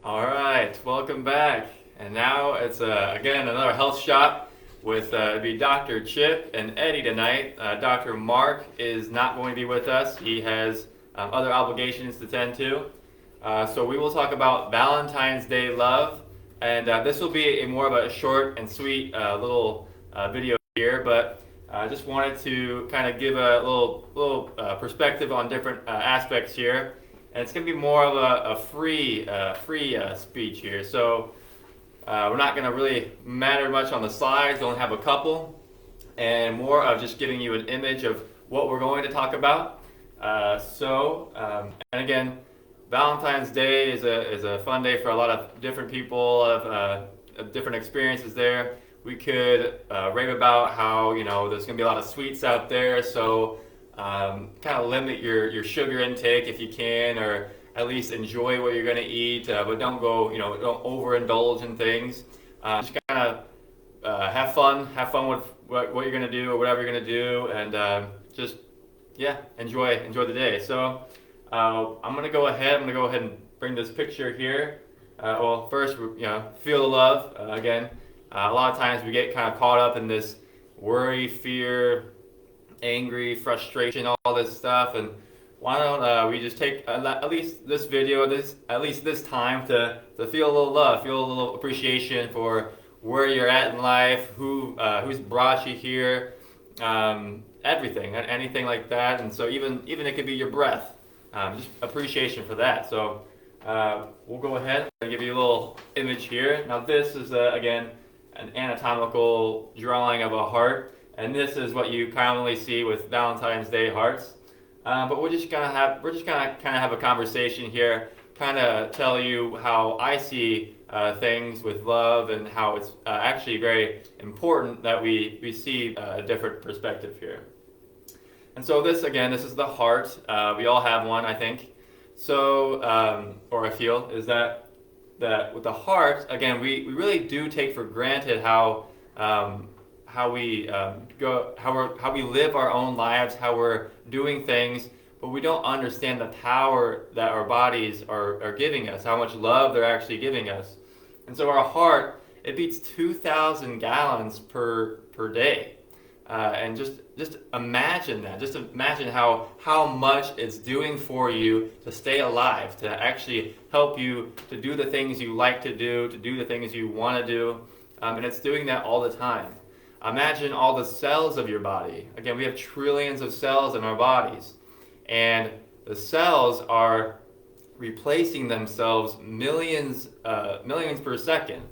All right, welcome back. And now it's again another health shot with be Dr. Chip and Eddie tonight. Dr. Mark is not going to be with us. He has other obligations to tend to. So we will talk about Valentine's Day love, and this will be a more of a short and sweet little video here. But I just wanted to kind of give a little perspective on different aspects here. And it's going to be more of a free speech here. So we're not going to really matter much on the slides. Only have a couple, and more of just giving you an image of what we're going to talk about. And again, Valentine's Day is a fun day for a lot of different people, of different experiences there. We could rave about how there's going to be a lot of sweets out there. So kind of limit your sugar intake if you can, or at least enjoy what you're going to eat, but don't don't overindulge in things. Just kind of have fun with what you're going to do or whatever you're going to do, and enjoy the day. So I'm going to go ahead and bring this picture here. First, feel the love. Again, a lot of times we get kind of caught up in this worry, fear, angry, frustration, all this stuff, and why don't we just take at least this video, this time to feel a little love, feel a little appreciation for where you're at in life, who's brought you here, everything, anything like that. And so even it could be your breath, just appreciation for that. So we'll go ahead and give you a little image here. Now this is again an anatomical drawing of a heart. And this is what you commonly see with Valentine's Day hearts. But we're just gonna have a conversation here, kind of tell you how I see things with love, and how it's actually very important that we see a different perspective here. And so this is the heart. We all have one, I think. So, or I feel, is that with the heart, again, we really do take for granted how we live our own lives, how we're doing things, but we don't understand the power that our bodies are giving us, how much love they're actually giving us. And so our heart, it beats 2,000 gallons per day. And just imagine that. Just imagine how much it's doing for you to stay alive, to actually help you to do the things you like to do the things you want to do. And it's doing that all the time. Imagine all the cells of your body. Again, we have trillions of cells in our bodies, and the cells are replacing themselves millions per second.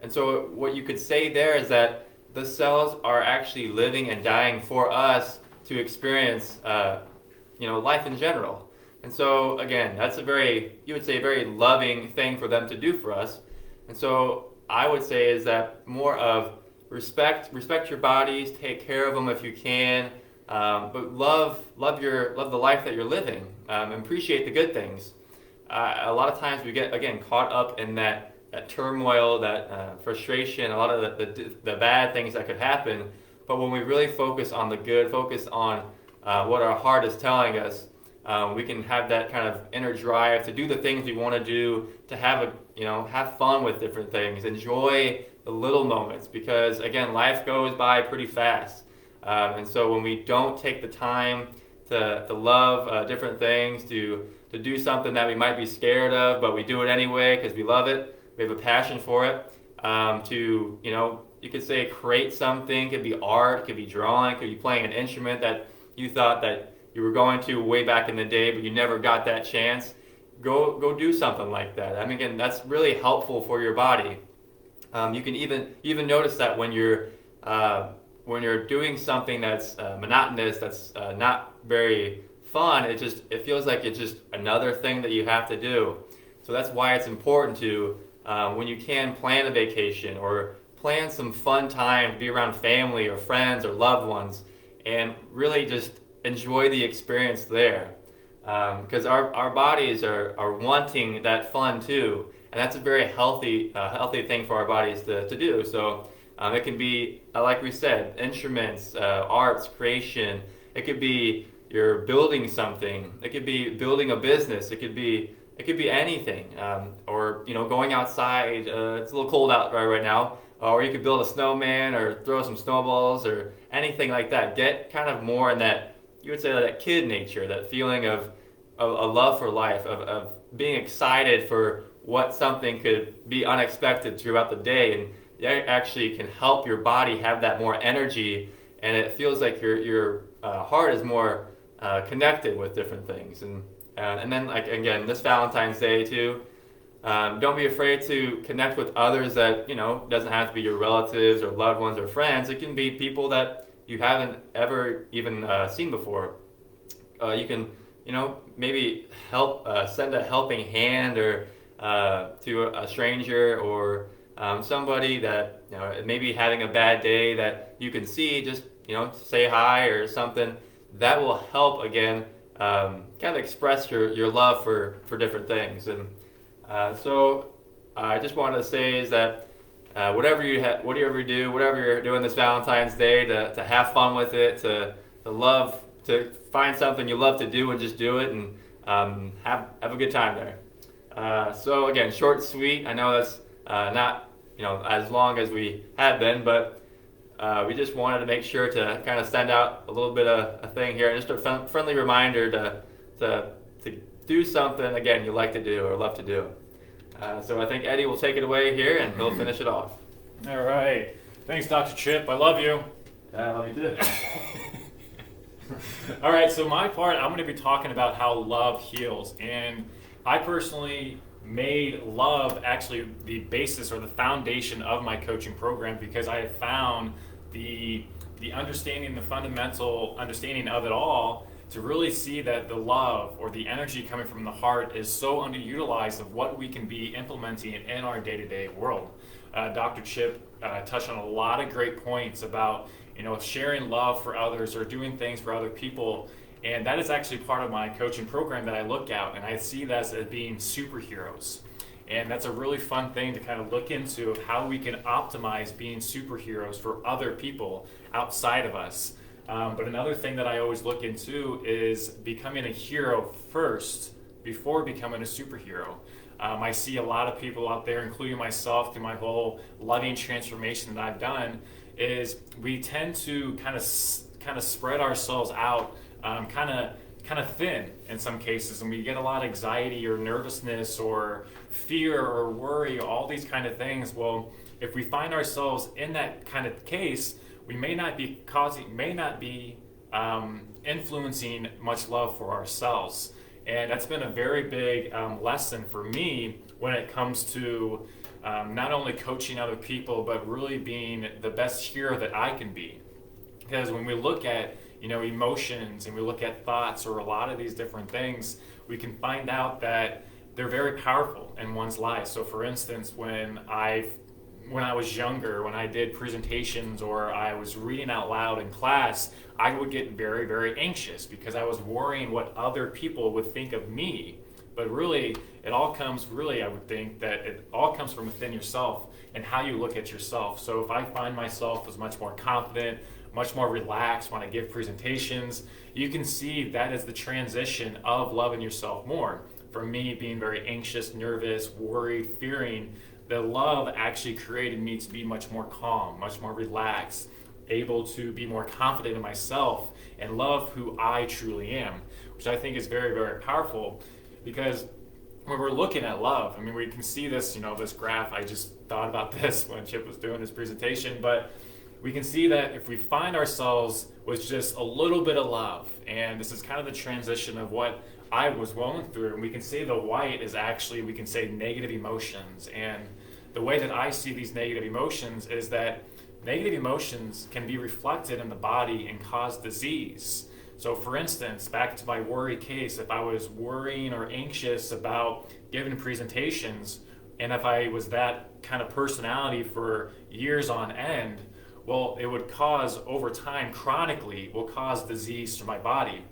And so what you could say there is that the cells are actually living and dying for us to experience life in general. And so again, that's a very loving thing for them to do for us. And so I would say is that more of respect your bodies, take care of them if you can, but love the life that you're living, and appreciate the good things. A lot of times we get, again, caught up in that turmoil, that frustration, a lot of the bad things that could happen. But when we really focus on the good, focus on what our heart is telling us, we can have that kind of inner drive to do the things we want to do, to have fun with different things, enjoy the little moments, because again, life goes by pretty fast. And so when we don't take the time to love different things, to do something that we might be scared of, but we do it anyway because we love it, we have a passion for it, you could say create something, could be art, could be drawing, could be playing an instrument that you thought that you were going to way back in the day, but you never got that chance. Go do something like that. I mean, again, that's really helpful for your body. You can even notice that when you're doing something that's monotonous, that's not very fun, it feels like it's just another thing that you have to do. So that's why it's important to, when you can, plan a vacation or plan some fun time to be around family or friends or loved ones, and really just enjoy the experience there. Because our bodies are wanting that fun too. And that's a very healthy thing for our bodies to do. So it can be, like we said, instruments, arts, creation. It could be you're building something. It could be building a business. It could be it could be anything, or going outside. It's a little cold out right now, or you could build a snowman or throw some snowballs or anything like that. Get kind of more in that, you would say, that kid nature, that feeling of a love for life, of being excited for what something could be unexpected throughout the day, and that actually can help your body have that more energy, and it feels like your heart is more connected with different things. And then, like, again, this Valentine's Day too, don't be afraid to connect with others that, doesn't have to be your relatives or loved ones or friends. It can be people that you haven't ever even seen before. You can, maybe help, send a helping hand or to a stranger, or somebody that, maybe having a bad day that you can see, just, say hi or something. That will help, again, kind of express your love for different things. And so I just wanted to say is that whatever you do, whatever you're doing this Valentine's Day, to have fun with it, to love, to find something you love to do and just do it, and have a good time there. So again, short and sweet. I know that's not as long as we have been, but we just wanted to make sure to kind of send out a little bit of a thing here, and just a friendly reminder to do something, again, you like to do or love to do. So I think Eddie will take it away here, and he'll finish it off. All right. Thanks, Dr. Chip. I love you. I love you too. All right, so my part, I'm going to be talking about how love heals. And I personally made love actually the basis or the foundation of my coaching program, because I have found the understanding, the fundamental understanding of it all, to really see that the love or the energy coming from the heart is so underutilized of what we can be implementing in our day-to-day world. Dr. Chip touched on a lot of great points about sharing love for others or doing things for other people, and that is actually part of my coaching program that I look at, and I see that as being superheroes. And that's a really fun thing to kind of look into, of how we can optimize being superheroes for other people outside of us. But another thing that I always look into is becoming a hero first before becoming a superhero. I see a lot of people out there, including myself, through my whole loving transformation that I've done, is we tend to kind of spread ourselves out, kind of thin in some cases, and we get a lot of anxiety or nervousness or fear or worry, all these kind of things. Well, if we find ourselves in that kind of case, we may not be influencing much love for ourselves. And that's been a very big lesson for me when it comes to not only coaching other people, but really being the best hero that I can be. Because when we look at emotions, and we look at thoughts, or a lot of these different things, we can find out that they're very powerful in one's life. So for instance, when I was younger, when I did presentations or I was reading out loud in class, I would get very, very anxious because I was worrying what other people would think of me. But really, I would think that it all comes from within yourself and how you look at yourself. So if I find myself as much more confident, much more relaxed when I give presentations, you can see that is the transition of loving yourself more. For me, being very anxious, nervous, worried, fearing, the love actually created me to be much more calm, much more relaxed, able to be more confident in myself and love who I truly am, which I think is very, very powerful. Because when we're looking at love, we can see this, this graph. I just thought about this when Chip was doing his presentation, but we can see that if we find ourselves with just a little bit of love, and this is kind of the transition of what I was going through, and we can say the white is actually, we can say, negative emotions. And the way that I see these negative emotions is that negative emotions can be reflected in the body and cause disease. So for instance, back to my worry case, if I was worrying or anxious about giving presentations, and if I was that kind of personality for years on end, well, it would cause, over time, chronically, will cause disease to my body.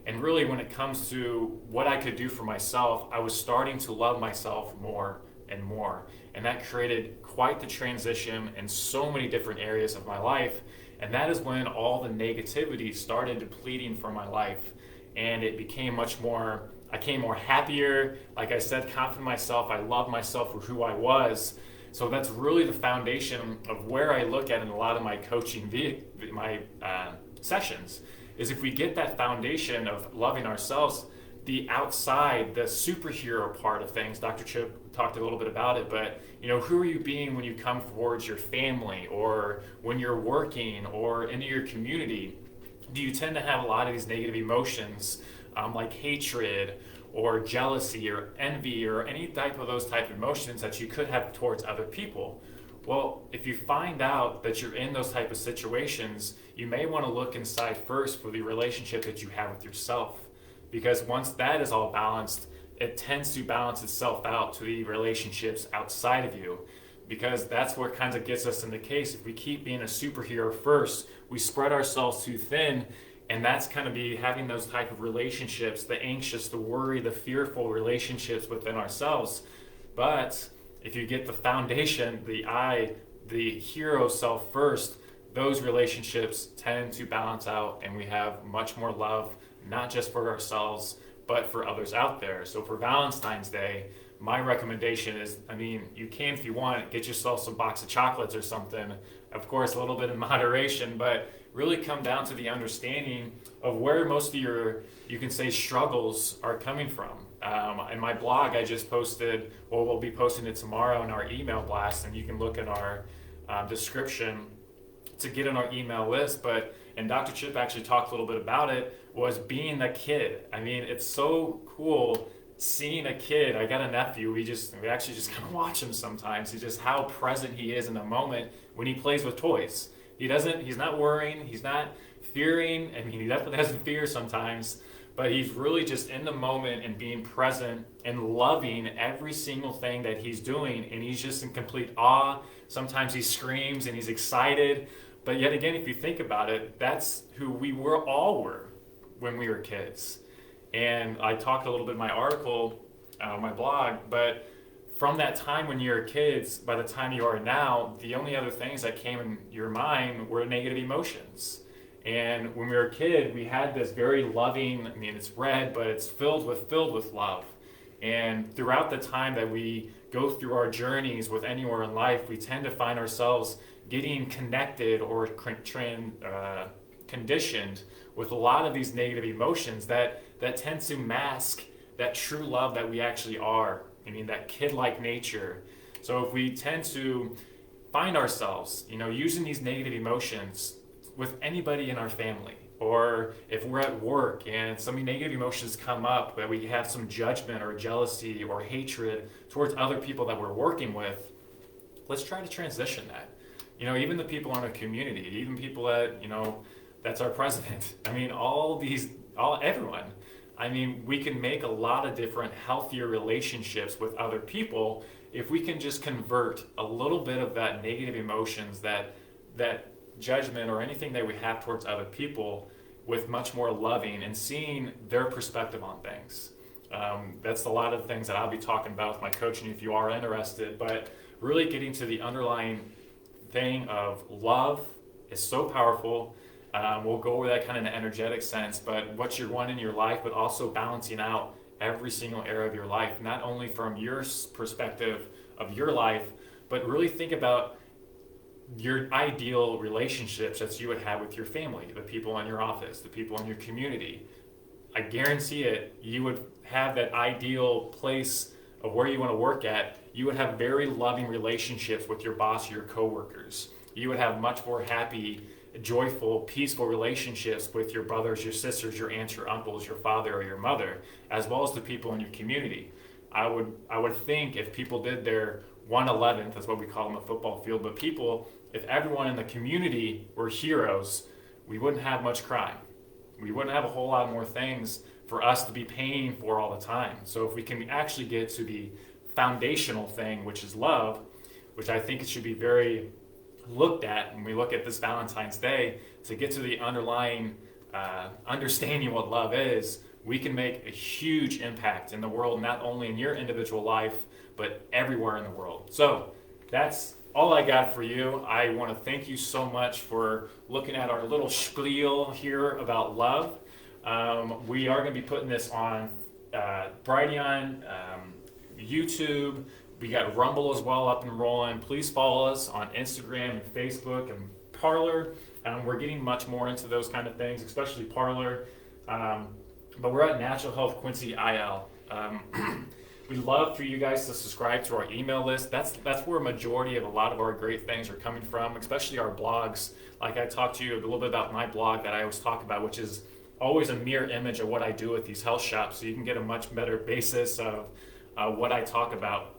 And really, when it comes to what I could do for myself, I was starting to love myself more and more. And that created quite the transition in so many different areas of my life. And that is when all the negativity started depleting from my life. And it became much more I came more happier. Like I said, confident in myself. I love myself for who I was. So that's really the foundation of where I look at in a lot of my coaching, sessions, is if we get that foundation of loving ourselves, the outside, the superhero part of things. Dr. Chip talked a little bit about it, but who are you being when you come towards your family or when you're working or into your community? Do you tend to have a lot of these negative emotions like hatred or jealousy or envy or any type of those type of emotions that you could have towards other people? Well, if you find out that you're in those type of situations, you may want to look inside first for the relationship that you have with yourself. Because once that is all balanced, it tends to balance itself out to the relationships outside of you. Because that's what kind of gets us in the case. If we keep being a superhero first, we spread ourselves too thin, and that's kind of be having those type of relationships, the anxious, the worry, the fearful relationships within ourselves. But if you get the foundation, the hero self first, those relationships tend to balance out, and we have much more love, not just for ourselves, but for others out there. So for Valentine's Day, my recommendation is, you can, if you want, get yourself some box of chocolates or something. Of course, a little bit in moderation, but really come down to the understanding of where most of your, you can say, struggles are coming from. In my blog, I just posted, well, we'll be posting it tomorrow in our email blast, and you can look in our description to get on our email list. And Dr. Chip actually talked a little bit about it, was being the kid. It's so cool seeing a kid. I got a nephew. We actually just kind of watch him sometimes. He's just how present he is in the moment when he plays with toys. He's not worrying. He's not fearing. He definitely doesn't fear sometimes, but he's really just in the moment and being present and loving every single thing that he's doing. And he's just in complete awe. Sometimes he screams and he's excited. But yet again, if you think about it, that's who we all were when we were kids. And I talked a little bit in my article, my blog, but from that time when you were kids, by the time you are now, the only other things that came in your mind were negative emotions. And when we were a kid, we had this very loving, it's red, but it's filled with love. And throughout the time that we go through our journeys with anywhere in life, we tend to find ourselves getting connected or conditioned with a lot of these negative emotions that tend to mask that true love that we actually are. That kid-like nature. So if we tend to find ourselves, using these negative emotions with anybody in our family, or if we're at work and some negative emotions come up, that we have some judgment or jealousy or hatred towards other people that we're working with, let's try to transition that. Even the people in our community, even people that, that's our president. Everyone. We can make a lot of different healthier relationships with other people if we can just convert a little bit of that negative emotions, that judgment or anything that we have towards other people with much more loving and seeing their perspective on things. That's a lot of things that I'll be talking about with my coaching if you are interested, but really getting to the underlying thing of love is so powerful. We'll go over that kind of in an energetic sense, but what you're wanting in your life, but also balancing out every single area of your life, not only from your perspective of your life, but really think about your ideal relationships that you would have with your family, the people in your office, the people in your community. I guarantee it, you would have that ideal place of where you want to work at. You would have very loving relationships with your boss or your coworkers. You would have much more happy, joyful, peaceful relationships with your brothers, your sisters, your aunts, your uncles, your father or your mother, as well as the people in your community. I would think if people did their 1/11th, that's what we call them, a football field, but if everyone in the community were heroes, we wouldn't have much crime. We wouldn't have a whole lot more things for us to be paying for all the time. So if we can actually get to the foundational thing, which is love, which I think it should be very looked at when we look at this Valentine's Day, to get to the underlying understanding what love is, we can make a huge impact in the world, not only in your individual life, but everywhere in the world. So that's all I got for you. I want to thank you so much for looking at our little spiel here about love. We are going to be putting this on Brighteon, YouTube. We got Rumble as well up and rolling. Please follow us on Instagram and Facebook and Parler. We're getting much more into those kind of things, especially Parler. But we're at Natural Health Quincy IL. We'd love for you guys to subscribe to our email list. That's where a majority of a lot of our great things are coming from, especially our blogs. Like I talked to you a little bit about my blog that I always talk about, which is always a mirror image of what I do with these health shops, so you can get a much better basis of what I talk about.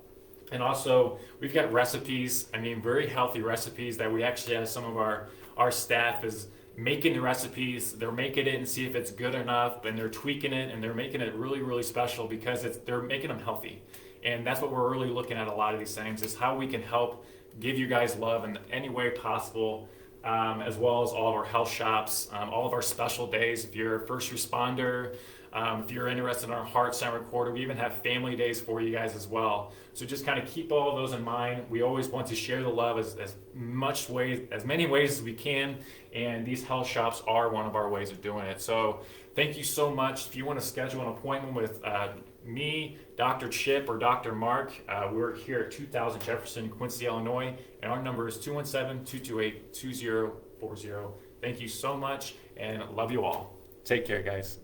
And also, we've got recipes, very healthy recipes that we actually have some of our staff is making the recipes, they're making it and see if it's good enough, and they're tweaking it, and they're making it really, really special because they're making them healthy. And that's what we're really looking at a lot of these things, is how we can help give you guys love in any way possible, as well as all of our health shops, all of our special days. If you're a first responder, if you're interested in our Heart Center Recorder, we even have family days for you guys as well. So just kind of keep all of those in mind. We always want to share the love as many ways as we can, and these health shops are one of our ways of doing it. So thank you so much. If you want to schedule an appointment with me, Dr. Chip, or Dr. Mark, we're here at 2000 Jefferson, Quincy, Illinois, and our number is 217-228-2040. Thank you so much, and love you all. Take care, guys.